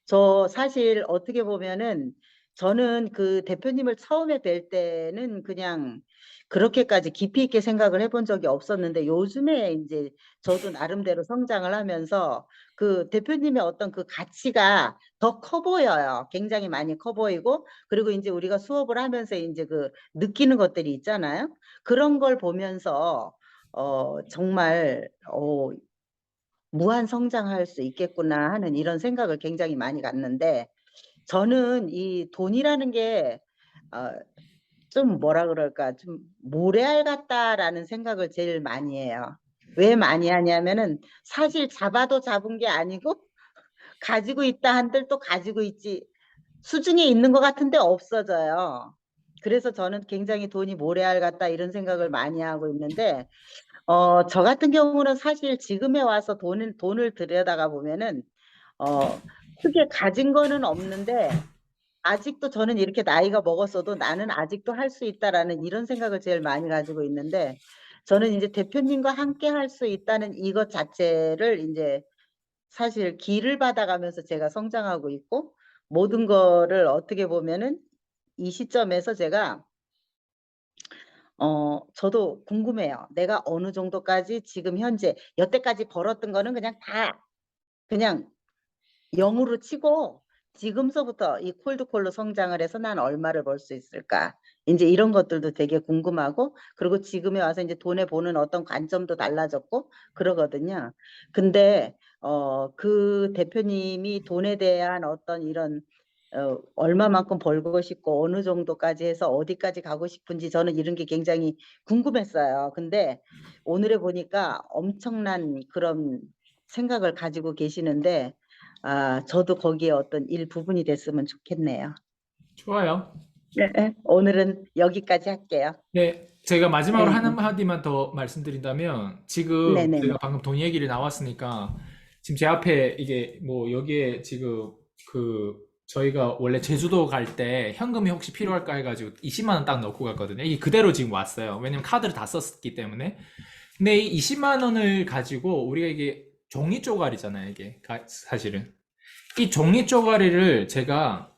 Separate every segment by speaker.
Speaker 1: 저 사실 어떻게 보면은 저는 그 대표님을 처음에 뵐 때는 그냥 그렇게까지 깊이 있게 생각을 해본 적이 없었는데 요즘에 이제 저도 나름대로 성장을 하면서 그 대표님의 어떤 그 가치가 더 커 보여요. 굉장히 많이 커 보이고 그리고 이제 우리가 수업을 하면서 이제 그 느끼는 것들이 있잖아요. 그런 걸 보면서 정말 무한 성장할 수 있겠구나 하는 이런 생각을 굉장히 많이 갖는데 저는 이 돈이라는 게 어, 좀 뭐라 그럴까 좀 모래알 같다라는 생각을 제일 많이 해요. 왜 많이 하냐면은 사실 잡아도 잡은 게 아니고 가지고 있다 한들 또 가지고 있지 수중에 있는 것 같은데 없어져요. 그래서 저는 굉장히 돈이 모래알 같다 이런 생각을 많이 하고 있는데 저 같은 경우는 사실 지금에 와서 돈을 들여다가 보면은, 크게 가진 거는 없는데, 아직도 저는 이렇게 나이가 먹었어도 나는 아직도 할 수 있다라는 이런 생각을 제일 많이 가지고 있는데, 저는 이제 대표님과 함께 할 수 있다는 이것 자체를 이제 사실 기를 받아가면서 제가 성장하고 있고, 모든 거를 어떻게 보면은 이 시점에서 제가 저도 궁금해요. 내가 어느 정도까지 지금 현재 여태까지 벌었던 거는 그냥 다 그냥 0으로 치고 지금서부터 이 콜드콜로 성장을 해서 난 얼마를 벌 수 있을까? 이제 이런 것들도 되게 궁금하고 그리고 지금에 와서 이제 돈에 보는 어떤 관점도 달라졌고 그러거든요. 근데 그 대표님이 돈에 대한 어떤 이런 얼마만큼 벌고 싶고 어느 정도까지 해서 어디까지 가고 싶은지 저는 이런 게 굉장히 궁금했어요. 근데 오늘에 보니까 엄청난 그런 생각을 가지고 계시는데 저도 거기에 어떤 일부분이 됐으면 좋겠네요.
Speaker 2: 좋아요.
Speaker 1: 네, 네. 오늘은 여기까지 할게요.
Speaker 2: 네, 제가 마지막으로
Speaker 1: 네,
Speaker 2: 한 마디만 더 말씀드린다면, 지금
Speaker 1: 네네네.
Speaker 2: 제가 방금 돈 얘기를 나왔으니까, 지금 제 앞에 이게 뭐 여기에 지금 그 저희가 원래 제주도 갈 때 현금이 혹시 필요할까 해가지고 20만 원 딱 넣고 갔거든요. 이게 그대로 지금 왔어요. 왜냐면 카드를 다 썼기 때문에. 근데 이 20만 원을 가지고 우리가 이게 종이 쪼가리잖아요, 이게 사실은. 이 종이 쪼가리를 제가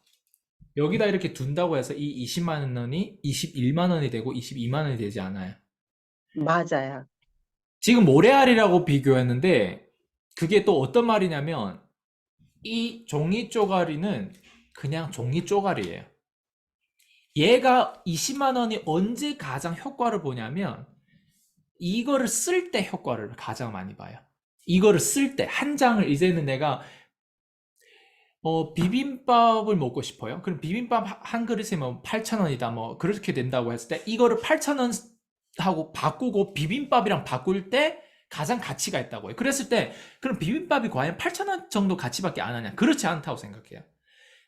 Speaker 2: 여기다 이렇게 둔다고 해서 이 20만 원이 21만 원이 되고 22만 원이 되지 않아요.
Speaker 1: 맞아요.
Speaker 2: 지금 모래알이라고 비교했는데 그게 또 어떤 말이냐면 이 종이 쪼가리는 그냥 종이 쪼가리예요. 얘가 20만 원이 언제 가장 효과를 보냐면 이거를 쓸 때 효과를 가장 많이 봐요. 이거를 쓸 때 한 장을 이제는 내가 비빔밥을 먹고 싶어요. 그럼 비빔밥 한 그릇에 뭐 8,000원이다. 뭐 그렇게 된다고 했을 때 이거를 8,000원 하고 바꾸고 비빔밥이랑 바꿀 때 가장 가치가 있다고 해요. 그랬을 때 그럼 비빔밥이 과연 8,000원 정도 가치밖에 안 하냐? 그렇지 않다고 생각해요.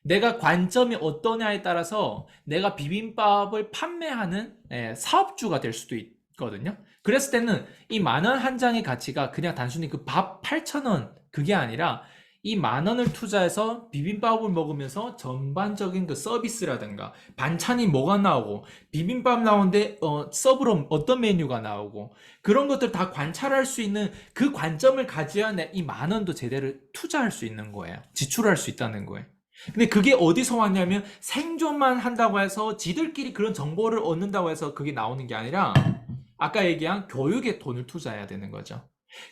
Speaker 2: 내가 관점이 어떠냐에 따라서 내가 비빔밥을 판매하는 사업주가 될 수도 있거든요. 그랬을 때는 이 만원 한 장의 가치가 그냥 단순히 그 밥 8,000원 그게 아니라 이 만 원을 투자해서 비빔밥을 먹으면서 전반적인 그 서비스라든가 반찬이 뭐가 나오고 비빔밥 나오는데 서브로 어떤 메뉴가 나오고 그런 것들 다 관찰할 수 있는 그 관점을 가져야 이 만 원도 제대로 투자할 수 있는 거예요. 지출할 수 있다는 거예요. 근데 그게 어디서 왔냐면 생존만 한다고 해서 지들끼리 그런 정보를 얻는다고 해서 그게 나오는 게 아니라 아까 얘기한 교육에 돈을 투자해야 되는 거죠.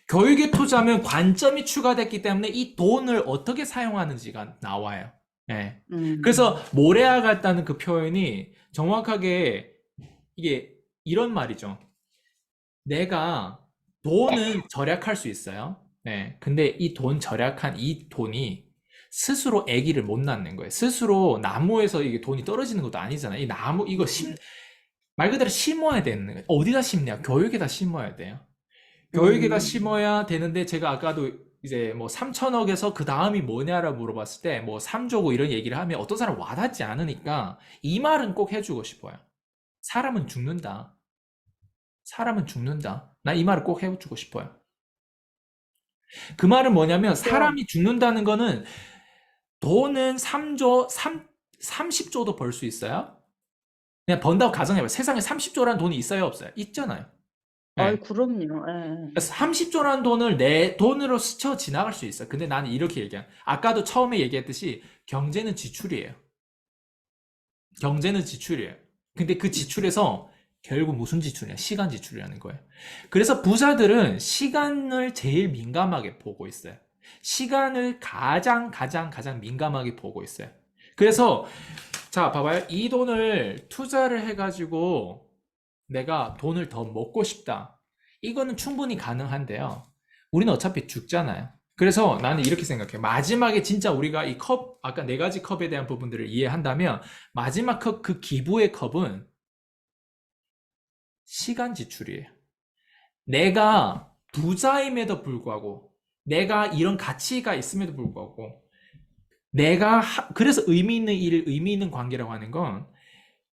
Speaker 2: 교육에 투자하면 관점이 추가됐기 때문에 이 돈을 어떻게 사용하는지가 나와요. 예. 그래서
Speaker 1: 음,
Speaker 2: 모래알 같다는 그 표현이 정확하게 이게 이런 말이죠. 내가 돈은 절약할 수 있어요. 네. 근데 이 돈 절약한 이 돈이 스스로 아기를 못 낳는 거예요. 스스로 나무에서 이게 돈이 떨어지는 것도 아니잖아요. 이 나무, 이거 말 그대로 심어야 되는 거예요. 어디다 심냐? 교육에다 심어야 돼요. 교육에다
Speaker 1: 음,
Speaker 2: 심어야 되는데 제가 아까도 이제 뭐 3천억에서 그 다음이 뭐냐라고 물어봤을 때 뭐 3조고 이런 얘기를 하면 어떤 사람 와닿지 않으니까 이 말은 꼭 해주고 싶어요. 사람은 죽는다. 사람은 죽는다. 나 이 말을 꼭 해주고 싶어요. 그 말은 뭐냐면
Speaker 1: 그죠.
Speaker 2: 사람이 죽는다는 거는 돈은 3조, 30조도 벌 수 있어요. 그냥 번다고 가정해봐요. 세상에 30조라는 돈이 있어요, 없어요? 있잖아요.
Speaker 1: 아이,
Speaker 2: 예.
Speaker 1: 그럼요. 예.
Speaker 2: 그래서 30조라는 돈을 내 돈으로 스쳐 지나갈 수 있어. 근데 나는 이렇게 아까도 처음에 얘기했듯이 경제는 지출이에요. 경제는 지출이에요. 근데 그 지출에서 결국 무슨 지출이야? 시간 지출이라는 거예요. 그래서 부자들은 시간을 제일 민감하게 보고 있어요. 시간을 가장 민감하게 보고 있어요. 그래서 자, 봐봐요. 이 돈을 투자를 해가지고 내가 돈을 더 먹고 싶다. 이거는 충분히 가능한데요. 우리는 어차피 죽잖아요. 그래서 나는 이렇게 생각해. 마지막에 진짜 우리가 이 컵, 아까 네 가지 컵에 대한 부분들을 이해한다면 마지막 컵, 그 기부의 컵은 시간 지출이에요. 내가 부자임에도 불구하고 내가 이런 가치가 있음에도 불구하고 그래서 의미 있는 일, 의미 있는 관계라고 하는 건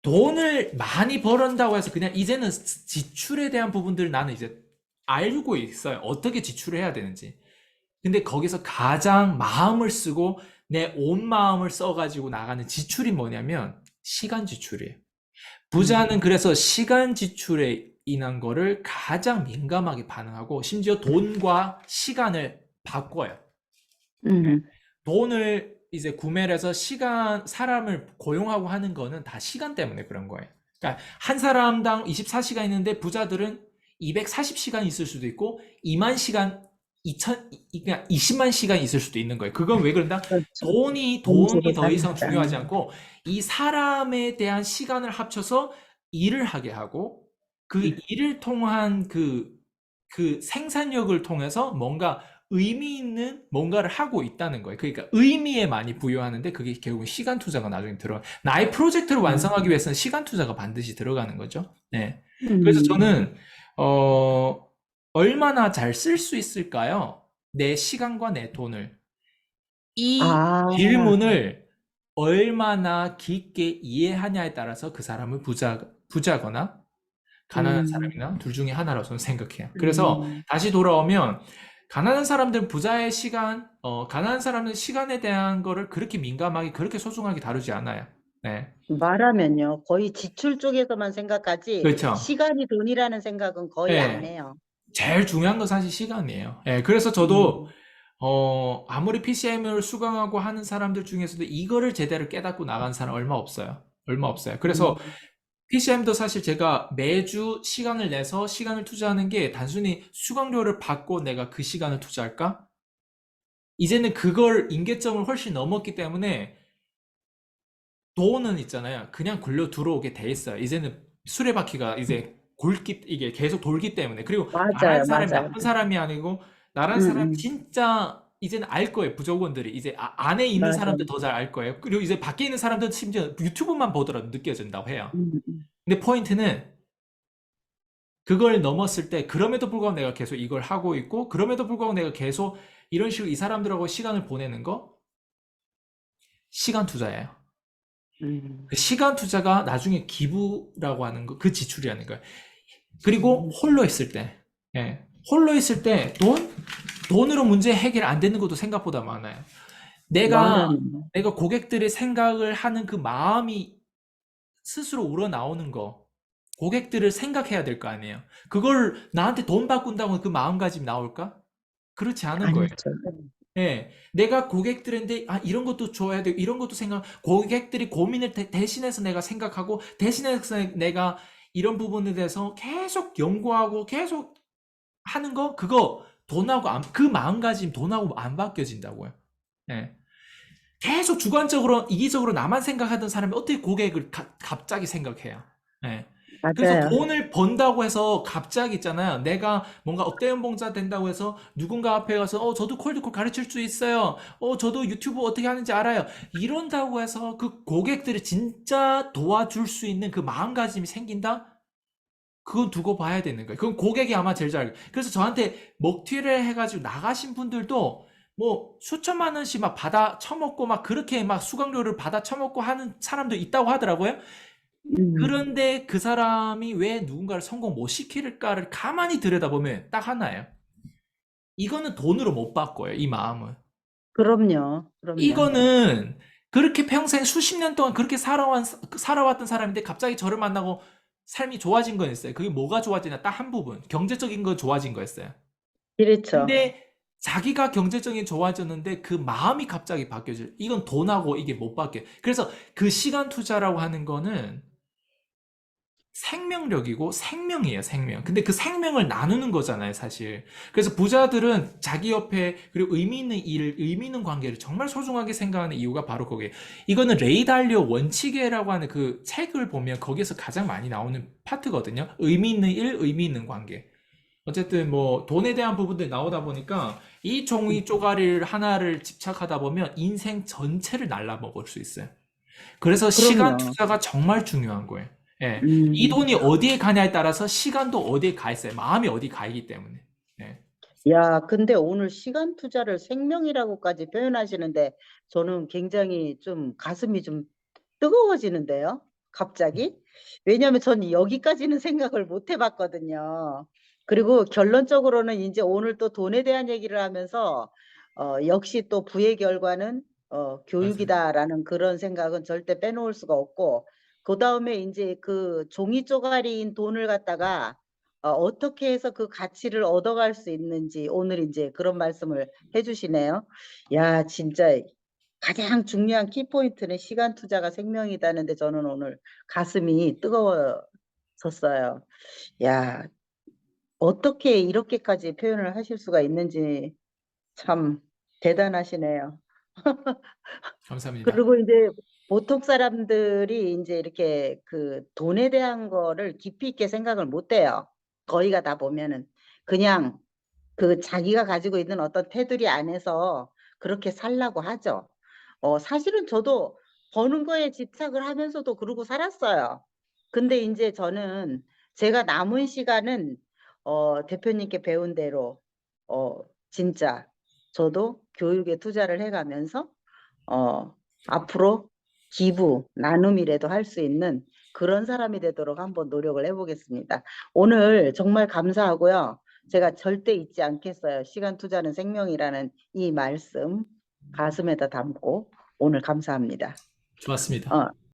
Speaker 2: 돈을 많이 벌었다고 해서 그냥 이제는 지출에 대한 부분들을 나는 이제 알고 있어요. 어떻게 지출을 해야 되는지. 근데 거기서 가장 마음을 쓰고 내 온 마음을 써가지고 나가는 지출이 뭐냐면 시간 지출이에요. 부자는 그래서 시간 지출에 인한 거를 가장 민감하게 반응하고 심지어 돈과 시간을 바꿔요.
Speaker 1: 음.
Speaker 2: 돈을 이제 구매를 해서 사람을 고용하고 하는 거는 다 시간 때문에 그런 거예요. 그러니까 한 사람당 24시간 있는데 부자들은 240시간 있을 수도 있고 2만 시간, 20만 시간 있을 수도 있는 거예요. 그건 왜 그런다?
Speaker 1: 그렇죠.
Speaker 2: 돈이 더 이상
Speaker 1: 따니까.
Speaker 2: 중요하지 않고 이 사람에 대한 시간을 합쳐서 일을 하게 하고 그 일을 통한 그 생산력을 통해서 뭔가 의미 있는 뭔가를 하고 있다는 거예요. 그러니까 의미에 많이 부여하는데 그게 결국은 시간 투자가 나중에 나의 프로젝트를 완성하기 위해서는 시간 투자가 반드시 들어가는 거죠. 네. 그래서 저는, 어, 얼마나 잘 쓸 수 있을까요? 내 시간과 내 돈을. 이
Speaker 1: 아,
Speaker 2: 질문을 얼마나 깊게 이해하냐에 따라서 그 사람을 부자거나 가난한
Speaker 1: 음,
Speaker 2: 사람이나 둘 중에 하나라고 저는 생각해요. 그래서
Speaker 1: 음.
Speaker 2: 다시 돌아오면 가난한 사람들은 부자의 시간, 가난한 사람은 시간에 대한 거를 그렇게 민감하게, 그렇게 소중하게 다루지 않아요. 네.
Speaker 1: 말하면요. 거의 지출 쪽에서만 생각하지,
Speaker 2: 그렇죠.
Speaker 1: 시간이 돈이라는 생각은 거의 안
Speaker 2: 네.
Speaker 1: 해요.
Speaker 2: 제일 중요한 건 사실 시간이에요. 네. 그래서 저도,
Speaker 1: 음,
Speaker 2: 아무리 PCM을 수강하고 하는 사람들 중에서도 이거를 제대로 깨닫고 나간 사람 얼마 없어요. 얼마 없어요. 그래서
Speaker 1: 음,
Speaker 2: PCM도 사실 제가 매주 시간을 내서 시간을 투자하는 게 단순히 수강료를 받고 내가 그 시간을 투자할까? 이제는 그걸 임계점을 훨씬 넘었기 때문에 돈은 있잖아요. 그냥 굴려 들어오게 돼 있어요. 이제는 수레바퀴가 이제 이게 계속 돌기 때문에. 그리고 나란
Speaker 1: 맞아요,
Speaker 2: 사람이
Speaker 1: 맞아요.
Speaker 2: 나쁜 사람이 아니고, 나란 사람이
Speaker 1: 음,
Speaker 2: 진짜 이제는 알 거예요. 부족원들이. 이제 안에 있는 사람들
Speaker 1: 맞아요.
Speaker 2: 더 잘 알 거예요. 그리고 이제 밖에 있는 사람들은 심지어 유튜브만 보더라도 느껴진다고 해요.
Speaker 1: 음, 음.
Speaker 2: 근데 포인트는 그걸 넘었을 때 그럼에도 불구하고 내가 계속 이걸 하고 있고 그럼에도 불구하고 내가 계속 이런 식으로 이 사람들하고 시간을 보내는 거 시간 투자예요.
Speaker 1: 음,
Speaker 2: 그 시간 투자가 나중에 기부라고 하는 거, 그 지출이라는 거예요. 그리고
Speaker 1: 음.
Speaker 2: 홀로 있을 때, 예. 홀로 있을 때 돈으로 문제 해결 안 되는 것도 생각보다 많아요. 내가
Speaker 1: 말하면.
Speaker 2: 내가 고객들의 생각을 하는 그 마음이 스스로 우러나오는 거, 고객들을 생각해야 될 거 아니에요. 그걸 나한테 돈 바꾼다고 그 마음가짐이 나올까? 그렇지 않은 거예요.
Speaker 1: 아니죠.
Speaker 2: 예. 내가 고객들한테, 이런 것도 줘야 돼. 이런 것도 고객들이 고민을 대신해서 내가 생각하고, 대신해서 내가 이런 부분에 대해서 계속 연구하고, 계속 하는 거, 그거 그 마음가짐 돈하고 안 바뀌어진다고요. 예. 계속 주관적으로, 이기적으로 나만 생각하던 사람이 어떻게 고객을 갑자기 생각해요. 예. 그래서
Speaker 1: 맞아요.
Speaker 2: 돈을 번다고 해서 갑자기 있잖아요. 내가 뭔가 억대 연봉자 된다고 해서 누군가 앞에 가서 저도 콜드콜 가르칠 수 있어요. 저도 유튜브 어떻게 하는지 알아요. 이런다고 해서 그 고객들이 진짜 도와줄 수 있는 그 마음가짐이 생긴다? 그건 두고 봐야 되는 거예요. 그건 고객이 아마 제일 잘 알고. 그래서 저한테 먹튀를 해가지고 나가신 분들도 뭐 수천만 원씩 막 받아 처먹고 막 그렇게 막 수강료를 받아 처먹고 하는 사람도 있다고 하더라고요.
Speaker 1: 음,
Speaker 2: 그런데 그 사람이 왜 누군가를 성공 못 시킬까를 가만히 들여다보면 딱 하나예요. 이거는 돈으로 못 바꿔요, 이 마음은.
Speaker 1: 그럼요. 그럼요.
Speaker 2: 이거는 그렇게 평생 수십 년 동안 그렇게 살아왔던 사람인데 갑자기 저를 만나고 삶이 좋아진 건 있어요. 그게 뭐가 좋아지냐? 딱 한 부분. 경제적인 거 좋아진 거였어요.
Speaker 1: 그렇죠.
Speaker 2: 근데 자기가 경제적인 좋아졌는데 그 마음이 갑자기 바뀌어져요. 이건 돈하고 이게 못 바뀌어요. 그래서 그 시간 투자라고 하는 거는 생명력이고 생명이에요, 생명. 근데 그 생명을 나누는 거잖아요, 사실. 그래서 부자들은 자기 옆에 그리고 의미 있는 일을, 의미 있는 관계를 정말 소중하게 생각하는 이유가 바로 거기에요. 이거는 레이 달리오 원칙이라고 하는 그 책을 보면 거기에서 가장 많이 나오는 파트거든요. 의미 있는 일, 의미 있는 관계. 어쨌든 뭐 돈에 대한 부분들이 나오다 보니까 이 종이 쪼가리를 하나를 집착하다 보면 인생 전체를 날라먹을 수 있어요. 그래서 시간
Speaker 1: 그럼요.
Speaker 2: 투자가 정말 중요한 거예요. 예. 이
Speaker 1: 음.
Speaker 2: 돈이 어디에 가냐에 따라서 시간도 어디에 가 있어요. 마음이 어디 가 있기 때문에. 예.
Speaker 1: 야, 근데 오늘 시간 투자를 생명이라고까지 표현하시는데 저는 굉장히 좀 가슴이 좀 뜨거워지는데요. 갑자기. 왜냐하면 전 여기까지는 생각을 못 해봤거든요. 그리고 결론적으로는 이제 오늘 또 돈에 대한 얘기를 하면서 역시 또 부의 결과는
Speaker 2: 맞아요.
Speaker 1: 교육이다라는 그런 생각은 절대 빼놓을 수가 없고 그 다음에 이제 그 종이 쪼가리인 돈을 갖다가 어떻게 해서 그 가치를 얻어갈 수 있는지 오늘 이제 그런 말씀을 해주시네요. 야, 진짜 가장 중요한 키포인트는 시간 투자가 생명이다는데 저는 오늘 가슴이 뜨거워졌어요. 야, 어떻게 이렇게까지 표현을 하실 수가 있는지 참 대단하시네요.
Speaker 2: 감사합니다.
Speaker 1: 그리고 이제 보통 사람들이 이제 이렇게 그 돈에 대한 거를 깊이 있게 생각을 못 해요. 거의가 다 보면은 그냥 그 자기가 가지고 있는 어떤 테두리 안에서 그렇게 살라고 하죠. 사실은 저도 버는 거에 집착을 하면서도 그러고 살았어요. 근데 이제 저는 제가 남은 시간은 대표님께 배운 대로 진짜 저도 교육에 투자를 해가면서 어, 앞으로 기부, 나눔이라도 할 수 있는 그런 사람이 되도록 한번 노력을 해보겠습니다. 오늘 정말 감사하고요. 제가 절대 잊지 않겠어요. 시간 투자는 생명이라는 이 말씀 가슴에다 담고 오늘 감사합니다.
Speaker 2: 좋았습니다.
Speaker 1: 어,